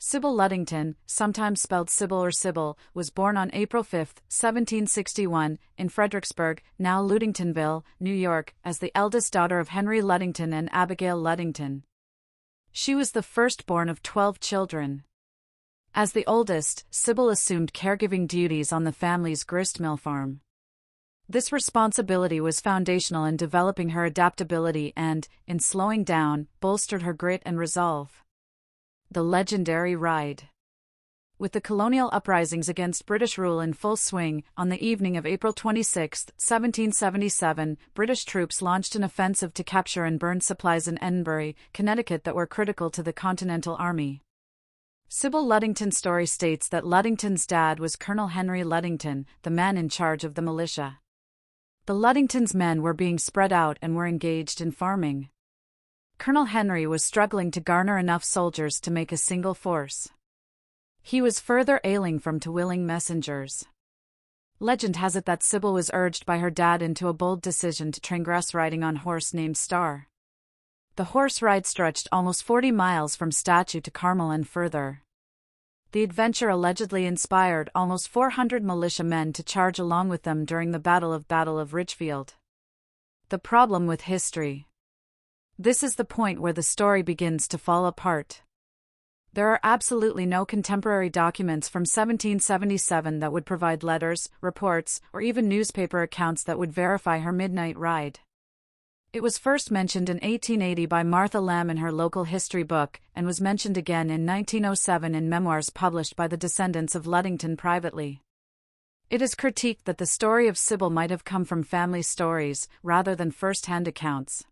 Sybil Ludington, sometimes spelled Sybil or Sybil, was born on April 5, 1761, in Fredericksburg, now Ludingtonville, New York, as the eldest daughter of Henry Ludington and Abigail Ludington. She was the firstborn of 12 children. As the oldest, Sybil assumed caregiving duties on the family's gristmill farm. This responsibility was foundational in developing her adaptability and, in slowing down, bolstered her grit and resolve. The legendary ride. With the colonial uprisings against British rule in full swing, on the evening of April 26, 1777, British troops launched an offensive to capture and burn supplies in Danbury, Connecticut that were critical to the Continental Army. Sybil Ludington's story states that Ludington's dad was Colonel Henry Ludington, the man in charge of the militia. The Ludingtons' men were being spread out and were engaged in farming. Colonel Henry was struggling to garner enough soldiers to make a single force. He was further ailing from too willing messengers. Legend has it that Sybil was urged by her dad into a bold decision to train grass riding on a horse named Star. The horse ride stretched almost 40 miles from Statue to Carmel and further. The adventure allegedly inspired almost 400 militia men to charge along with them during the Battle of Ridgefield. The problem with history. This is the point where the story begins to fall apart. There are absolutely no contemporary documents from 1777 that would provide letters, reports, or even newspaper accounts that would verify her midnight ride. It was first mentioned in 1880 by Martha Lamb in her local history book, and was mentioned again in 1907 in memoirs published by the descendants of Ludington privately. It is critiqued that the story of Sybil might have come from family stories, rather than first-hand accounts.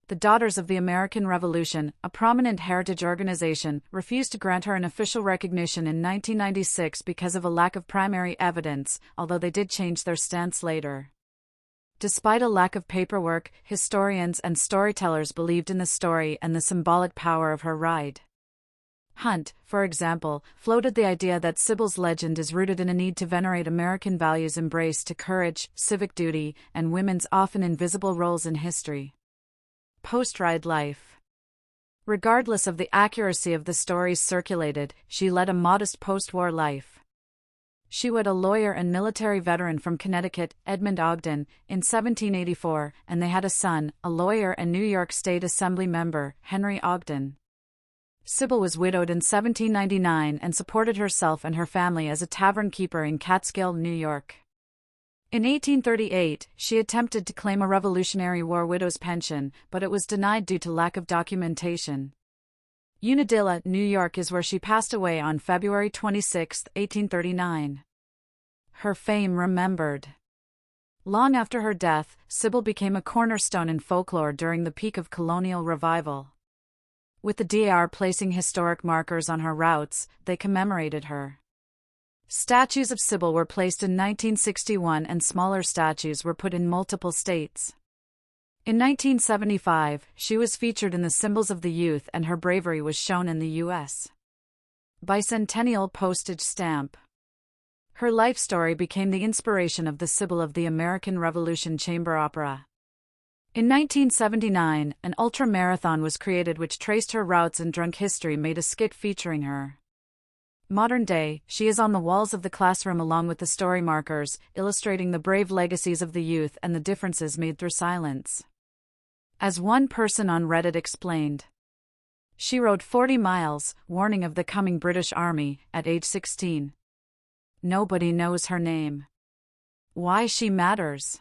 The Daughters of the American Revolution, a prominent heritage organization, refused to grant her an official recognition in 1996 because of a lack of primary evidence, although they did change their stance later. Despite a lack of paperwork, historians and storytellers believed in the story and the symbolic power of her ride. Hunt, for example, floated the idea that Sybil's legend is rooted in a need to venerate American values embraced to courage, civic duty, and women's often invisible roles in history. Post-ride life. Regardless of the accuracy of the stories circulated, she led a modest post-war life. She wed a lawyer and military veteran from Connecticut, Edmund Ogden, in 1784, and they had a son, a lawyer and New York State Assembly member, Henry Ogden. Sybil was widowed in 1799 and supported herself and her family as a tavern keeper in Catskill, New York. In 1838, she attempted to claim a Revolutionary War widow's pension, but it was denied due to lack of documentation. Unadilla, New York is where she passed away on February 26, 1839. Her fame remembered. Long after her death, Sybil became a cornerstone in folklore during the peak of colonial revival. With the DAR placing historic markers on her routes, they commemorated her. Statues of Sybil were placed in 1961 and smaller statues were put in multiple states. In 1975, she was featured in the Symbols of the Youth and her bravery was shown in the U.S. Bicentennial postage stamp. Her life story became the inspiration of the Sybil of the American Revolution Chamber Opera. In 1979, an ultra-marathon was created which traced her routes and drunk history made a skit featuring her. Modern day, she is on the walls of the classroom along with the story markers, illustrating the brave legacies of the youth and the differences made through silence. As one person on Reddit explained, she rode 40 miles, warning of the coming British Army, at age 16. Nobody knows her name. Why she matters.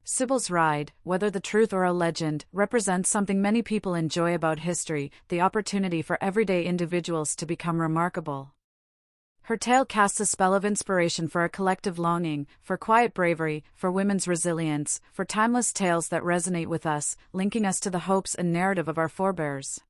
Sybil's ride, whether the truth or a legend, represents something many people enjoy about history, the opportunity for everyday individuals to become remarkable. Her tale casts a spell of inspiration for a collective longing, for quiet bravery, for women's resilience, for timeless tales that resonate with us, linking us to the hopes and narrative of our forebears.